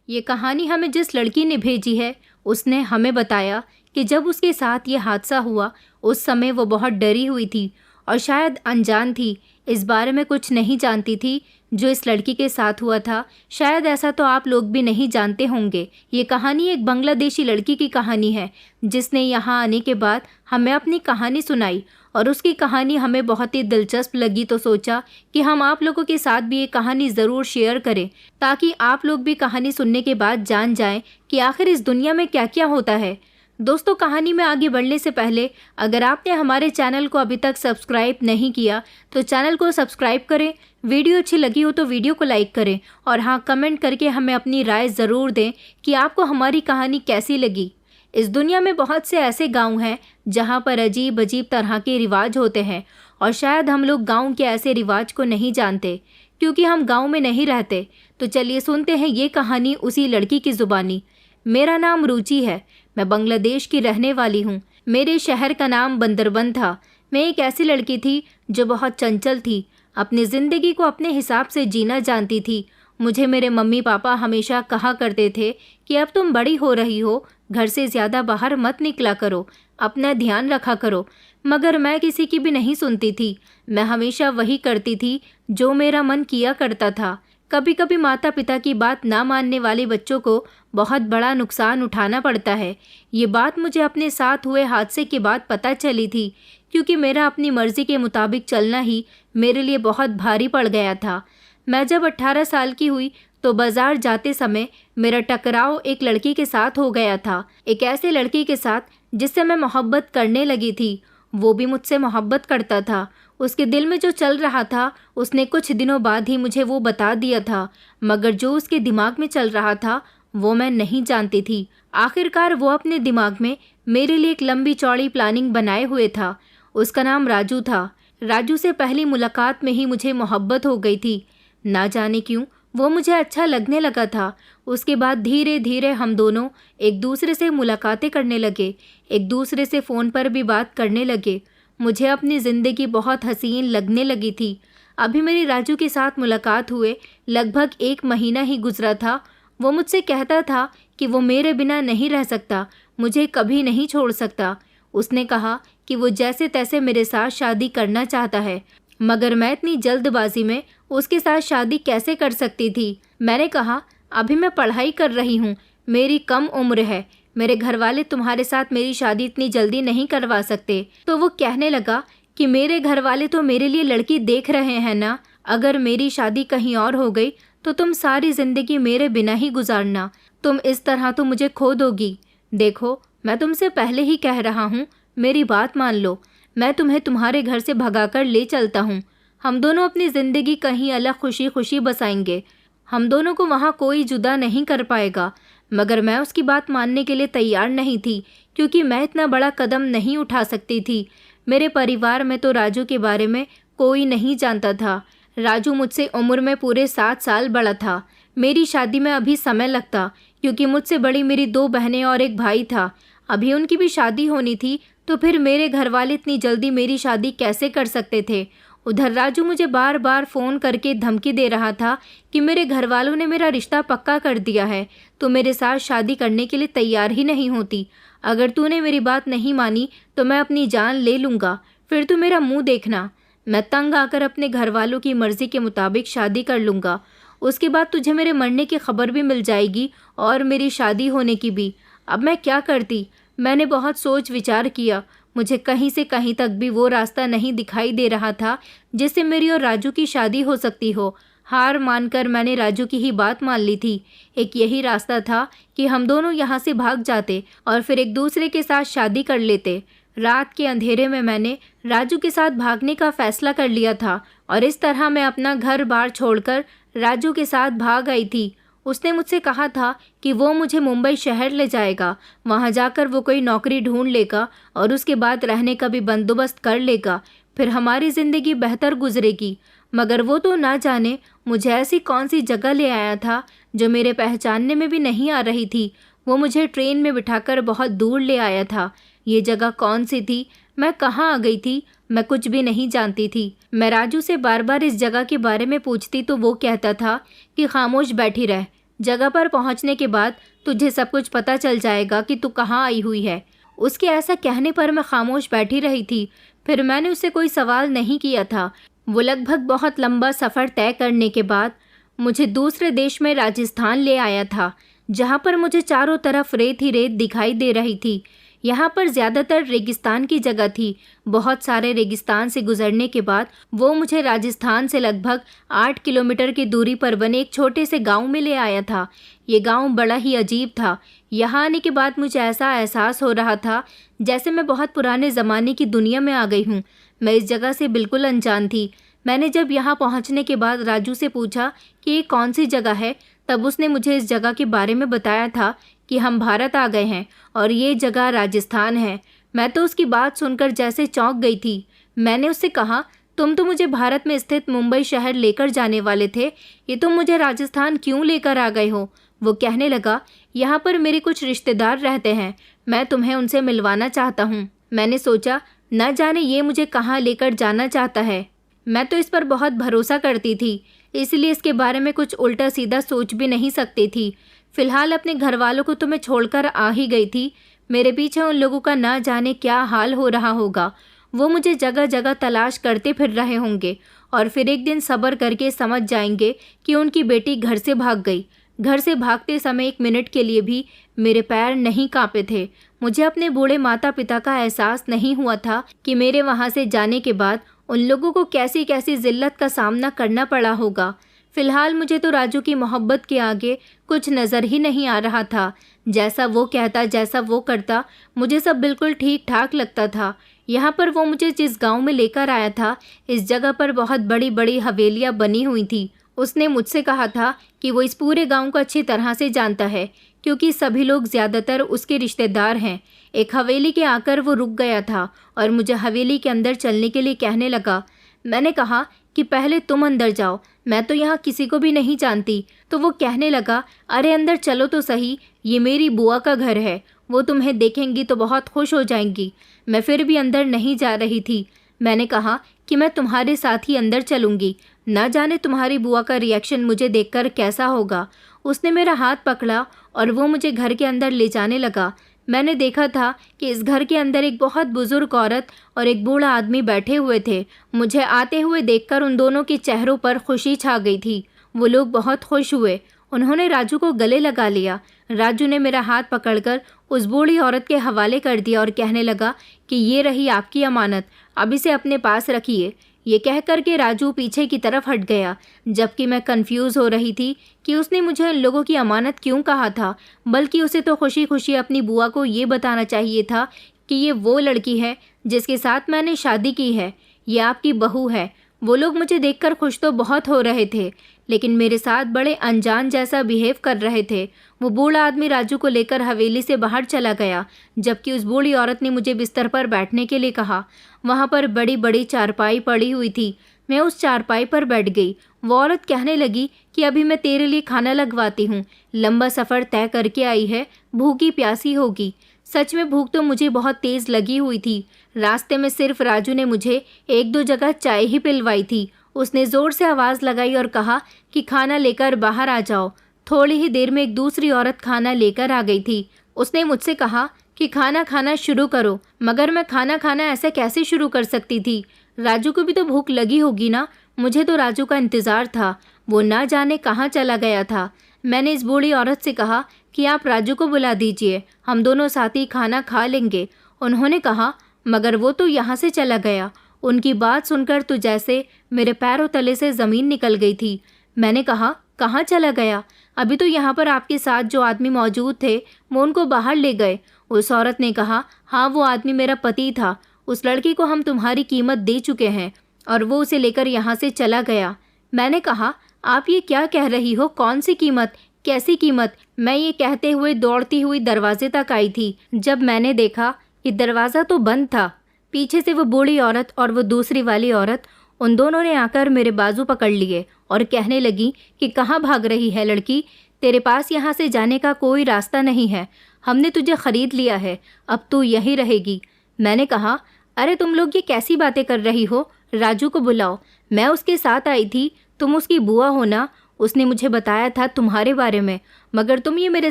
ये कहानी हमें जिस लड़की ने भेजी है उसने हमें बताया कि जब उसके साथ ये हादसा हुआ उस समय वो बहुत डरी हुई थी और शायद अनजान थी, इस बारे में कुछ नहीं जानती थी जो इस लड़की के साथ हुआ था। शायद ऐसा तो आप लोग भी नहीं जानते होंगे। ये कहानी एक बांग्लादेशी लड़की की कहानी है जिसने यहाँ आने के बाद हमें अपनी कहानी सुनाई और उसकी कहानी हमें बहुत ही दिलचस्प लगी, तो सोचा कि हम आप लोगों के साथ भी ये कहानी ज़रूर शेयर करें ताकि आप लोग भी कहानी सुनने के बाद जान जाएं कि आखिर इस दुनिया में क्या क्या होता है। दोस्तों, कहानी में आगे बढ़ने से पहले अगर आपने हमारे चैनल को अभी तक सब्सक्राइब नहीं किया तो चैनल को सब्सक्राइब करें, वीडियो अच्छी लगी हो तो वीडियो को लाइक करें और हाँ, कमेंट करके हमें अपनी राय ज़रूर दें कि आपको हमारी कहानी कैसी लगी। इस दुनिया में बहुत से ऐसे गांव हैं जहां पर अजीब अजीब तरह के रिवाज होते हैं और शायद हम लोग गांव के ऐसे रिवाज को नहीं जानते क्योंकि हम गांव में नहीं रहते। तो चलिए सुनते हैं ये कहानी उसी लड़की की ज़ुबानी। मेरा नाम रुचि है, मैं बांग्लादेश की रहने वाली हूँ। मेरे शहर का नाम बंदरबन था। मैं एक ऐसी लड़की थी जो बहुत चंचल थी, अपनी ज़िंदगी को अपने हिसाब से जीना जानती थी। मुझे मेरे मम्मी पापा हमेशा कहा करते थे कि अब तुम बड़ी हो रही हो, घर से ज़्यादा बाहर मत निकला करो, अपना ध्यान रखा करो। मगर मैं किसी की भी नहीं सुनती थी। मैं हमेशा वही करती थी जो मेरा मन किया करता था। कभी कभी माता पिता की बात ना मानने वाले बच्चों को बहुत बड़ा नुकसान उठाना पड़ता है। ये बात मुझे अपने साथ हुए हादसे के बाद पता चली थी क्योंकि मेरा अपनी मर्ज़ी के मुताबिक चलना ही मेरे लिए बहुत भारी पड़ गया था। मैं जब 18 साल की हुई तो बाज़ार जाते समय मेरा टकराव एक लड़की के साथ हो गया था, एक ऐसे लड़की के साथ जिससे मैं मोहब्बत करने लगी थी। वो भी मुझसे मोहब्बत करता था। उसके दिल में जो चल रहा था उसने कुछ दिनों बाद ही मुझे वो बता दिया था, मगर जो उसके दिमाग में चल रहा था वो मैं नहीं जानती थी। आखिरकार वो अपने दिमाग में मेरे लिए एक लंबी चौड़ी प्लानिंग बनाए हुए था। उसका नाम राजू था। राजू से पहली मुलाकात में ही मुझे मोहब्बत हो गई थी। ना जाने क्यों वो मुझे अच्छा लगने लगा था। उसके बाद धीरे धीरे हम दोनों एक दूसरे से मुलाकातें करने लगे, एक दूसरे से फ़ोन पर भी बात करने लगे। मुझे अपनी ज़िंदगी बहुत हसीन लगने लगी थी। अभी मेरी राजू के साथ मुलाकात हुए लगभग 1 महीना ही गुजरा था। वो मुझसे कहता था कि वो मेरे बिना नहीं रह सकता, मुझे कभी नहीं छोड़ सकता। उसने कहा कि वो जैसे तैसे मेरे साथ शादी करना चाहता है, मगर मैं इतनी जल्दबाजी में उसके साथ शादी कैसे कर सकती थी। मैंने कहा, अभी मैं पढ़ाई कर रही हूँ, मेरी कम उम्र है, मेरे घर वाले तुम्हारे साथ मेरी शादी इतनी जल्दी नहीं करवा सकते। तो वो कहने लगा कि मेरे घर वाले तो मेरे लिए लड़की देख रहे हैं ना, अगर मेरी शादी कहीं और हो गई तो तुम सारी ज़िंदगी मेरे बिना ही गुजारना, तुम इस तरह तो मुझे खो दोगी। देखो, मैं तुमसे पहले ही कह रहा हूँ, मेरी बात मान लो, मैं तुम्हें तुम्हारे घर से भगाकर ले चलता हूँ। हम दोनों अपनी ज़िंदगी कहीं अलग खुशी खुशी बसाएंगे, हम दोनों को वहाँ कोई जुदा नहीं कर पाएगा। मगर मैं उसकी बात मानने के लिए तैयार नहीं थी क्योंकि मैं इतना बड़ा कदम नहीं उठा सकती थी। मेरे परिवार में तो राजू के बारे में कोई नहीं जानता था। राजू मुझसे उम्र में पूरे 7 साल बड़ा था। मेरी शादी में अभी समय लगता क्योंकि मुझसे बड़ी मेरी 2 बहनें और एक भाई था। अभी उनकी भी शादी होनी थी, तो फिर मेरे घर वाले इतनी जल्दी मेरी शादी कैसे कर सकते थे। उधर राजू मुझे बार बार फ़ोन करके धमकी दे रहा था कि मेरे घर वालों ने मेरा रिश्ता पक्का कर दिया है, तो मेरे साथ शादी करने के लिए तैयार ही नहीं होती। अगर तूने मेरी बात नहीं मानी तो मैं अपनी जान ले लूँगा, फिर तू मेरा मुंह देखना। मैं तंग आकर अपने घर वालों की मर्ज़ी के मुताबिक शादी कर लूँगा। उसके बाद तुझे मेरे मरने की खबर भी मिल जाएगी और मेरी शादी होने की भी। अब मैं क्या करती? मैंने बहुत सोच विचार किया। मुझे कहीं से कहीं तक भी वो रास्ता नहीं दिखाई दे रहा था जिससे मेरी और राजू की शादी हो सकती हो। हार मानकर मैंने राजू की ही बात मान ली थी। एक यही रास्ता था कि हम दोनों यहाँ से भाग जाते और फिर एक दूसरे के साथ शादी कर लेते। रात के अंधेरे में मैंने राजू के साथ भागने का फैसला कर लिया था और इस तरह मैं अपना घर बार छोड़कर राजू के साथ भाग आई थी। उसने मुझसे कहा था कि वो मुझे मुंबई शहर ले जाएगा, वहाँ जाकर वो कोई नौकरी ढूंढ लेगा और उसके बाद रहने का भी बंदोबस्त कर लेगा, फिर हमारी ज़िंदगी बेहतर गुजरेगी। मगर वो तो ना जाने मुझे ऐसी कौन सी जगह ले आया था जो मेरे पहचानने में भी नहीं आ रही थी। वो मुझे ट्रेन में बिठाकर बहुत दूर ले आया था। ये जगह कौन सी थी, मैं कहाँ आ गई थी, मैं कुछ भी नहीं जानती थी। मैं राजू से बार बार इस जगह के बारे में पूछती तो वो कहता था कि खामोश बैठी रह, जगह पर पहुंचने के बाद तुझे सब कुछ पता चल जाएगा कि तू कहाँ आई हुई है। उसके ऐसा कहने पर मैं खामोश बैठी रही थी। फिर मैंने उससे कोई सवाल नहीं किया था। वो लगभग बहुत लंबा सफ़र तय करने के बाद मुझे दूसरे देश में राजस्थान ले आया था, जहाँ पर मुझे चारों तरफ रेत ही रेत दिखाई दे रही थी। यहाँ पर ज़्यादातर रेगिस्तान की जगह थी। बहुत सारे रेगिस्तान से गुजरने के बाद वो मुझे राजस्थान से लगभग 8 किलोमीटर की दूरी पर बने एक छोटे से गांव में ले आया था। ये गांव बड़ा ही अजीब था। यहाँ आने के बाद मुझे ऐसा एहसास हो रहा था जैसे मैं बहुत पुराने ज़माने की दुनिया में आ गई हूँ। मैं इस जगह से बिल्कुल अनजान थी। मैंने जब यहाँ पहुँचने के बाद राजू से पूछा कि ये कौन सी जगह है, तब उसने मुझे इस जगह के बारे में बताया था कि हम भारत आ गए हैं और ये जगह राजस्थान है। मैं तो उसकी बात सुनकर जैसे चौंक गई थी। मैंने उससे कहा, तुम तो मुझे भारत में स्थित मुंबई शहर लेकर जाने वाले थे, ये तुम मुझे राजस्थान क्यों लेकर आ गए हो? वो कहने लगा, यहाँ पर मेरे कुछ रिश्तेदार रहते हैं, मैं तुम्हें उनसे मिलवाना चाहता हूँ। मैंने सोचा, न जाने ये मुझे कहाँ लेकर जाना चाहता है। मैं तो इस पर बहुत भरोसा करती थी, इसलिए इसके बारे में कुछ उल्टा सीधा सोच भी नहीं सकती थी। फिलहाल अपने घर वालों को तो मैं छोड़कर आ ही गई थी। मेरे पीछे उन लोगों का ना जाने क्या हाल हो रहा होगा। वो मुझे जगह जगह तलाश करते फिर रहे होंगे और फिर एक दिन सब्र करके समझ जाएंगे कि उनकी बेटी घर से भाग गई। घर से भागते समय 1 मिनट के लिए भी मेरे पैर नहीं कांपे थे। मुझे अपने बूढ़े माता पिता का एहसास नहीं हुआ था कि मेरे वहाँ से जाने के बाद उन लोगों को कैसी कैसी जिल्लत का सामना करना पड़ा होगा। फिलहाल मुझे तो राजू की मोहब्बत के आगे कुछ नज़र ही नहीं आ रहा था। जैसा वो कहता, जैसा वो करता, मुझे सब बिल्कुल ठीक ठाक लगता था। यहाँ पर वो मुझे जिस गांव में लेकर आया था, इस जगह पर बहुत बड़ी बड़ी हवेलियाँ बनी हुई थी। उसने मुझसे कहा था कि वो इस पूरे गांव को अच्छी तरह से जानता है, क्योंकि सभी लोग ज़्यादातर उसके रिश्तेदार हैं। एक हवेली के आकर वो रुक गया था और मुझे हवेली के अंदर चलने के लिए कहने लगा। मैंने कहा कि पहले तुम अंदर जाओ, मैं तो यहाँ किसी को भी नहीं जानती। तो वो कहने लगा, अरे अंदर चलो तो सही, ये मेरी बुआ का घर है, वो तुम्हें देखेंगी तो बहुत खुश हो जाएंगी। मैं फिर भी अंदर नहीं जा रही थी। मैंने कहा कि मैं तुम्हारे साथ ही अंदर चलूँगी, ना जाने तुम्हारी बुआ का रिएक्शन मुझे देखकर कैसा होगा। उसने मेरा हाथ पकड़ा और वो मुझे घर के अंदर ले जाने लगा। मैंने देखा था कि इस घर के अंदर एक बहुत बुजुर्ग औरत और एक बूढ़ा आदमी बैठे हुए थे। मुझे आते हुए देखकर उन दोनों के चेहरों पर खुशी छा गई थी। वो लोग बहुत खुश हुए। उन्होंने राजू को गले लगा लिया। राजू ने मेरा हाथ पकड़कर उस बूढ़ी औरत के हवाले कर दिया और कहने लगा कि ये रही आपकी अमानत, अब इसे अपने पास रखिए। ये कह कर के राजू पीछे की तरफ हट गया, जबकि मैं कंफ्यूज हो रही थी कि उसने मुझे उन लोगों की अमानत क्यों कहा था। बल्कि उसे तो खुशी खुशी अपनी बुआ को ये बताना चाहिए था कि ये वो लड़की है जिसके साथ मैंने शादी की है, ये आपकी बहू है। वो लोग मुझे देखकर खुश तो बहुत हो रहे थे, लेकिन मेरे साथ बड़े अनजान जैसा बिहेव कर रहे थे। वो बूढ़ा आदमी राजू को लेकर हवेली से बाहर चला गया, जबकि उस बूढ़ी औरत ने मुझे बिस्तर पर बैठने के लिए कहा। वहाँ पर बड़ी बड़ी चारपाई पड़ी हुई थी। मैं उस चारपाई पर बैठ गई। वो औरत कहने लगी कि अभी मैं तेरे लिए खाना लगवाती हूँ, लंबा सफ़र तय करके आई है, भूखी प्यासी होगी। सच में भूख तो मुझे बहुत तेज़ लगी हुई थी। रास्ते में सिर्फ राजू ने मुझे 1-2 जगह चाय ही पिलवाई थी। उसने ज़ोर से आवाज़ लगाई और कहा कि खाना लेकर बाहर आ जाओ। थोड़ी ही देर में एक दूसरी औरत खाना लेकर आ गई थी। उसने मुझसे कहा कि खाना खाना शुरू करो, मगर मैं खाना खाना ऐसे कैसे शुरू कर सकती थी? राजू को भी तो भूख लगी होगी ना। मुझे तो राजू का इंतज़ार था, वो ना जाने कहाँ चला गया था। मैंने इस बूढ़ी औरत से कहा कि आप राजू को बुला दीजिए, हम दोनों साथ ही खाना खा लेंगे। उन्होंने कहा, मगर वो तो यहाँ से चला गया। उनकी बात सुनकर तो जैसे मेरे पैरों तले से ज़मीन निकल गई थी। मैंने कहा, कहाँ चला गया? अभी तो यहाँ पर आपके साथ जो आदमी मौजूद थे वो उनको बाहर ले गए। उस औरत ने कहा, हाँ वो आदमी मेरा पति था। उस लड़की को हम तुम्हारी कीमत दे चुके हैं और वो उसे लेकर यहाँ से चला गया। मैंने कहा, आप ये क्या कह रही हो? कौन सी कीमत? कैसी कीमत? मैं ये कहते हुए दौड़ती हुई दरवाजे तक आई थी, जब मैंने देखा कि दरवाज़ा तो बंद था। पीछे से वो बूढ़ी औरत और वो दूसरी वाली औरत, उन दोनों ने आकर मेरे बाजू पकड़ लिए और कहने लगी कि कहाँ भाग रही है लड़की? तेरे पास यहाँ से जाने का कोई रास्ता नहीं है। हमने तुझे ख़रीद लिया है, अब तू यहीं रहेगी। मैंने कहा, अरे तुम लोग ये कैसी बातें कर रही हो? राजू को बुलाओ, मैं उसके साथ आई थी, तुम उसकी बुआ हो ना। उसने मुझे बताया था तुम्हारे बारे में, मगर तुम ये मेरे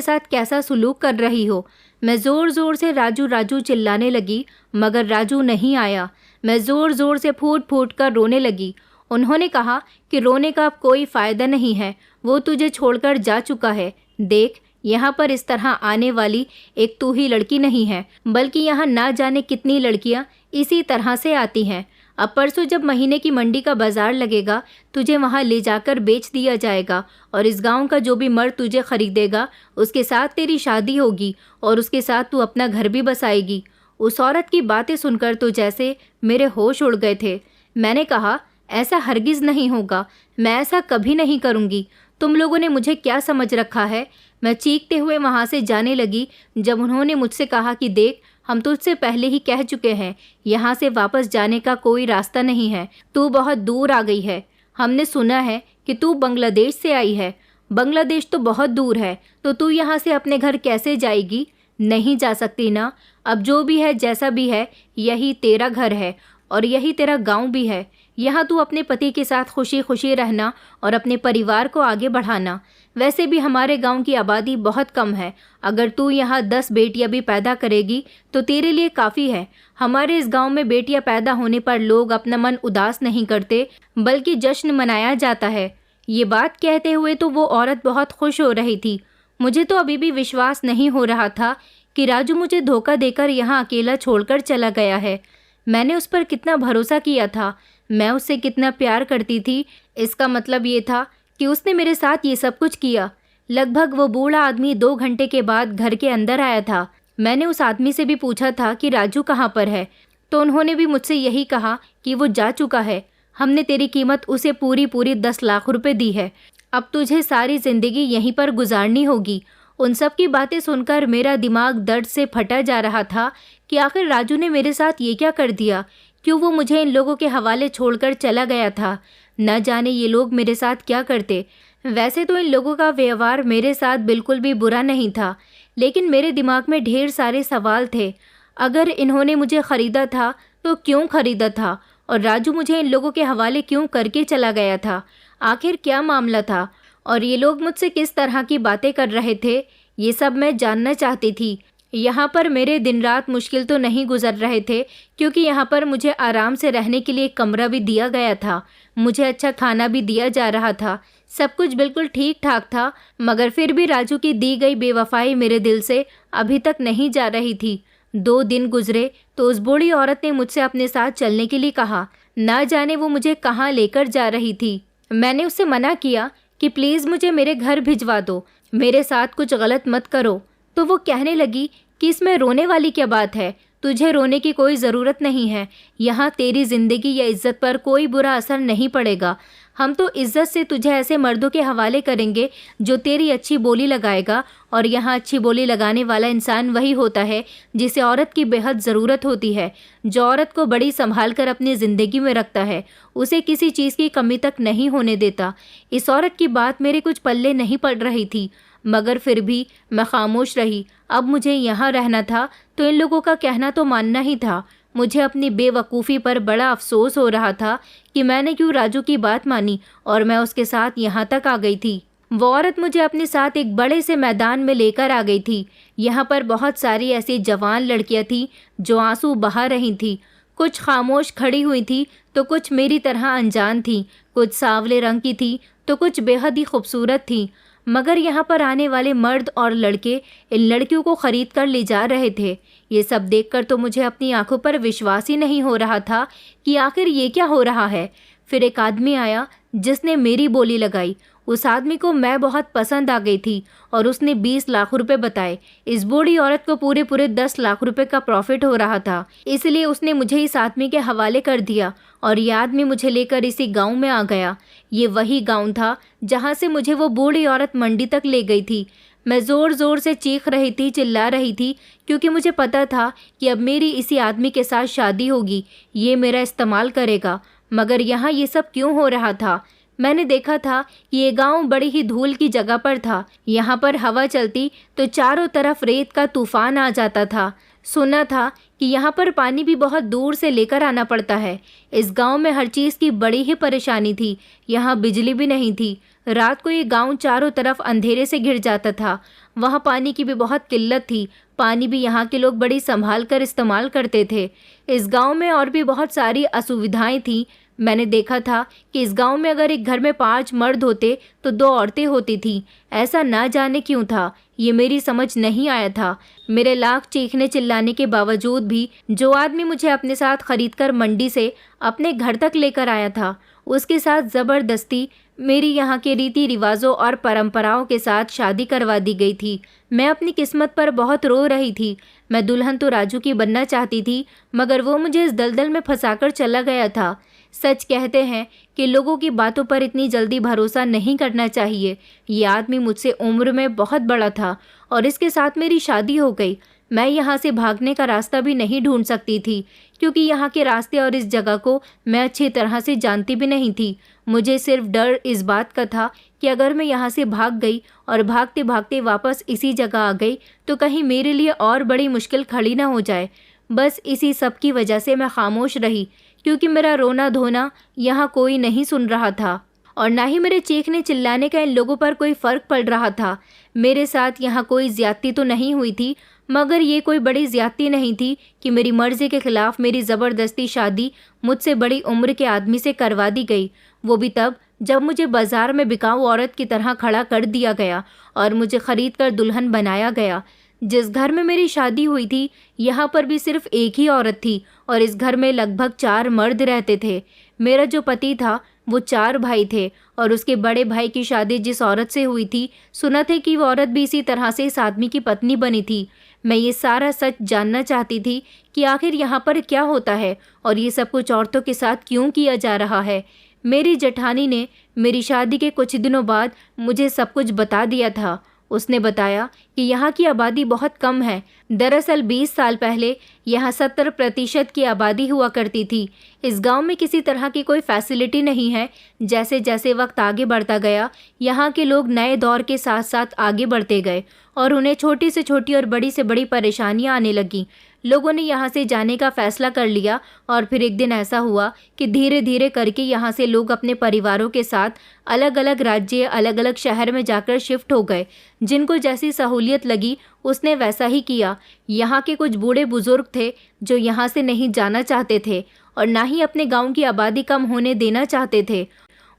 साथ कैसा सुलूक कर रही हो। मैं ज़ोर ज़ोर से राजू राजू चिल्लाने लगी, मगर राजू नहीं आया। मैं ज़ोर ज़ोर से फूट फूट कर रोने लगी। उन्होंने कहा कि रोने का अब कोई फ़ायदा नहीं है, वो तुझे छोड़कर जा चुका है। देख, यहाँ पर इस तरह आने वाली एक तू ही लड़की नहीं है, बल्कि यहाँ ना जाने कितनी लड़कियाँ इसी तरह से आती हैं। अब परसों जब महीने की मंडी का बाजार लगेगा, तुझे वहाँ ले जाकर बेच दिया जाएगा और इस गांव का जो भी मर्द तुझे खरीदेगा उसके साथ तेरी शादी होगी और उसके साथ तू अपना घर भी बसाएगी। उस औरत की बातें सुनकर तो जैसे मेरे होश उड़ गए थे। मैंने कहा, ऐसा हरगिज़ नहीं होगा, मैं ऐसा कभी नहीं करूँगी। तुम लोगों ने मुझे क्या समझ रखा है। मैं चीखते हुए वहाँ से जाने लगी जब उन्होंने मुझसे कहा कि देख, हम तुझसे पहले ही कह चुके हैं, यहाँ से वापस जाने का कोई रास्ता नहीं है। तू बहुत दूर आ गई है। हमने सुना है कि तू बांग्लादेश से आई है। बांग्लादेश तो बहुत दूर है, तो तू यहाँ से अपने घर कैसे जाएगी? नहीं जा सकती ना। अब जो भी है, जैसा भी है, यही तेरा घर है और यही तेरा गांव भी है। यहाँ तू अपने पति के साथ खुशी खुशी रहना और अपने परिवार को आगे बढ़ाना। वैसे भी हमारे गांव की आबादी बहुत कम है। अगर तू यहाँ 10 बेटियां भी पैदा करेगी तो तेरे लिए काफ़ी है। हमारे इस गांव में बेटियां पैदा होने पर लोग अपना मन उदास नहीं करते, बल्कि जश्न मनाया जाता है। ये बात कहते हुए तो वो औरत बहुत खुश हो रही थी। मुझे तो अभी भी विश्वास नहीं हो रहा था कि राजू मुझे धोखा देकर यहाँ अकेला छोड़कर चला गया है। मैंने उस पर कितना भरोसा किया था, मैं उससे कितना प्यार करती थी। इसका मतलब ये था कि उसने मेरे साथ ये सब कुछ किया। लगभग वो बूढ़ा आदमी 2 घंटे के बाद घर के अंदर आया था। मैंने उस आदमी से भी पूछा था कि राजू कहाँ पर है, तो उन्होंने भी मुझसे यही कहा कि वो जा चुका है। हमने तेरी कीमत उसे पूरी 10 लाख रुपए दी है। अब तुझे सारी ज़िंदगी यहीं पर गुजारनी होगी। उन सब की बातें सुनकर मेरा दिमाग दर्द से फटा जा रहा था कि आखिर राजू ने मेरे साथ ये क्या कर दिया। क्यों वो मुझे इन लोगों के हवाले छोड़कर चला गया था। न जाने ये लोग मेरे साथ क्या करते। वैसे तो इन लोगों का व्यवहार मेरे साथ बिल्कुल भी बुरा नहीं था, लेकिन मेरे दिमाग में ढेर सारे सवाल थे। अगर इन्होंने मुझे ख़रीदा था तो क्यों ख़रीदा था, और राजू मुझे इन लोगों के हवाले क्यों करके चला गया था। आखिर क्या मामला था और ये लोग मुझसे किस तरह की बातें कर रहे थे, ये सब मैं जानना चाहती थी। यहाँ पर मेरे दिन रात मुश्किल तो नहीं गुजर रहे थे, क्योंकि यहाँ पर मुझे आराम से रहने के लिए एक कमरा भी दिया गया था। मुझे अच्छा खाना भी दिया जा रहा था। सब कुछ बिल्कुल ठीक ठाक था, मगर फिर भी राजू की दी गई बेवफाई मेरे दिल से अभी तक नहीं जा रही थी। 2 दिन गुजरे तो उस बूढ़ी औरत ने मुझसे अपने साथ चलने के लिए कहा। ना जाने वो मुझे कहाँ लेकर जा रही थी। मैंने उससे मना किया कि प्लीज़ मुझे मेरे घर भिजवा दो, मेरे साथ कुछ गलत मत करो। तो वो कहने लगी कि इसमें रोने वाली क्या बात है, तुझे रोने की कोई ज़रूरत नहीं है। यहाँ तेरी ज़िंदगी या इज़्ज़त पर कोई बुरा असर नहीं पड़ेगा। हम तो इज़्ज़त से तुझे ऐसे मर्दों के हवाले करेंगे जो तेरी अच्छी बोली लगाएगा, और यहाँ अच्छी बोली लगाने वाला इंसान वही होता है जिसे औरत की बेहद ज़रूरत होती है, जो औरत को बड़ी संभाल कर अपनी ज़िंदगी में रखता है, उसे किसी चीज़ की कमी तक नहीं होने देता। इस औरत की बात मेरे कुछ पल्ले नहीं पड़ रही थी, मगर फिर भी मैं खामोश रही। अब मुझे यहाँ रहना था तो इन लोगों का कहना तो मानना ही था। मुझे अपनी बेवकूफ़ी पर बड़ा अफसोस हो रहा था कि मैंने क्यों राजू की बात मानी और मैं उसके साथ यहाँ तक आ गई थी। वो औरत मुझे अपने साथ एक बड़े से मैदान में लेकर आ गई थी। यहाँ पर बहुत सारी ऐसी जवान लड़कियाँ थीं जो आंसू बहा रही थीं। कुछ खामोश खड़ी हुई थी तो कुछ मेरी तरह अनजान थीं, कुछ सांवले रंग की थी तो कुछ बेहद ही खूबसूरत थीं। मगर यहाँ पर आने वाले मर्द और लड़के इन लड़कियों को खरीद कर ले जा रहे थे। ये सब देखकर तो मुझे अपनी आंखों पर विश्वास ही नहीं हो रहा था कि आखिर ये क्या हो रहा है। फिर एक आदमी आया जिसने मेरी बोली लगाई। उस आदमी को मैं बहुत पसंद आ गई थी और उसने 20 लाख रुपए बताए। इस बूढ़ी औरत को पूरे 10 लाख रुपए का प्रॉफिट हो रहा था, इसलिए उसने मुझे इस आदमी के हवाले कर दिया और ये आदमी मुझे लेकर इसी गांव में आ गया। ये वही गांव था जहां से मुझे वो बूढ़ी औरत मंडी तक ले गई थी। मैं ज़ोर ज़ोर से चीख रही थी, चिल्ला रही थी, क्योंकि मुझे पता था कि अब मेरी इसी आदमी के साथ शादी होगी, ये मेरा इस्तेमाल करेगा। मगर यहाँ ये सब क्यों हो रहा था? मैंने देखा था कि ये गांव बड़ी ही धूल की जगह पर था। यहाँ पर हवा चलती तो चारों तरफ रेत का तूफान आ जाता था। सुना था कि यहाँ पर पानी भी बहुत दूर से लेकर आना पड़ता है। इस गांव में हर चीज़ की बड़ी ही परेशानी थी। यहाँ बिजली भी नहीं थी, रात को ये गांव चारों तरफ अंधेरे से घिर जाता था। वहाँ पानी की भी बहुत किल्लत थी। पानी भी यहाँ के लोग बड़ी संभाल कर इस्तेमाल करते थे। इस गांव में और भी बहुत सारी असुविधाएं थीं। मैंने देखा था कि इस गांव में अगर एक घर में 5 मर्द होते तो 2 औरतें होती थीं। ऐसा ना जाने क्यों था, ये मेरी समझ नहीं आया था। मेरे लाख चीखने चिल्लाने के बावजूद भी जो आदमी मुझे अपने साथ खरीदकर मंडी से अपने घर तक लेकर आया था, उसके साथ ज़बरदस्ती मेरी यहाँ के रीति रिवाजों और परंपराओं के साथ शादी करवा दी गई थी। मैं अपनी किस्मत पर बहुत रो रही थी। मैं दुल्हन तो राजू की बनना चाहती थी, मगर वो मुझे इस दलदल में फंसाकर चला गया था। सच कहते हैं कि लोगों की बातों पर इतनी जल्दी भरोसा नहीं करना चाहिए। ये आदमी मुझसे उम्र में बहुत बड़ा था और इसके साथ मेरी शादी हो गई। मैं यहाँ से भागने का रास्ता भी नहीं ढूंढ सकती थी, क्योंकि यहाँ के रास्ते और इस जगह को मैं अच्छी तरह से जानती भी नहीं थी। मुझे सिर्फ डर इस बात का था कि अगर मैं यहाँ से भाग गई और भागते भागते वापस इसी जगह आ गई तो कहीं मेरे लिए और बड़ी मुश्किल खड़ी ना हो जाए। बस इसी सब की वजह से मैं खामोश रही, क्योंकि मेरा रोना धोना यहाँ कोई नहीं सुन रहा था और ना ही मेरे चीखने चिल्लाने का इन लोगों पर कोई फ़र्क पड़ रहा था। मेरे साथ यहाँ कोई ज़्यादती तो नहीं हुई थी, मगर ये कोई बड़ी ज़्यादती नहीं थी कि मेरी मर्ज़ी के ख़िलाफ़ मेरी ज़बरदस्ती शादी मुझसे बड़ी उम्र के आदमी से करवा दी गई। वो भी तब जब मुझे बाज़ार में बिकाऊ औरत की तरह खड़ा कर दिया गया और मुझे ख़रीद कर दुल्हन बनाया गया। जिस घर में मेरी शादी हुई थी, यहाँ पर भी सिर्फ एक ही औरत थी और इस घर में लगभग 4 मर्द रहते थे। मेरा जो पति था वो 4 भाई थे और उसके बड़े भाई की शादी जिस औरत से हुई थी, सुना था कि वो औरत भी इसी तरह से इस आदमी की पत्नी बनी थी। मैं ये सारा सच जानना चाहती थी कि आखिर यहाँ पर क्या होता है और ये सब कुछ औरतों के साथ क्यों किया जा रहा है। मेरी जेठानी ने मेरी शादी के कुछ दिनों बाद मुझे सब कुछ बता दिया था। उसने बताया कि यहाँ की आबादी बहुत कम है। दरअसल 20 साल पहले यहाँ 70% की आबादी हुआ करती थी। इस गांव में किसी तरह की कोई फैसिलिटी नहीं है। जैसे जैसे वक्त आगे बढ़ता गया, यहाँ के लोग नए दौर के साथ साथ आगे बढ़ते गए और उन्हें छोटी से छोटी और बड़ी से बड़ी परेशानियाँ आने लगीं। लोगों ने यहाँ से जाने का फैसला कर लिया और फिर एक दिन ऐसा हुआ कि धीरे धीरे करके यहाँ से लोग अपने परिवारों के साथ अलग अलग राज्य, अलग अलग शहर में जाकर शिफ्ट हो गए। जिनको जैसी सहूलियत लगी उसने वैसा ही किया। यहाँ के कुछ बूढ़े बुजुर्ग थे जो यहाँ से नहीं जाना चाहते थे और ना ही अपने गांव की आबादी कम होने देना चाहते थे।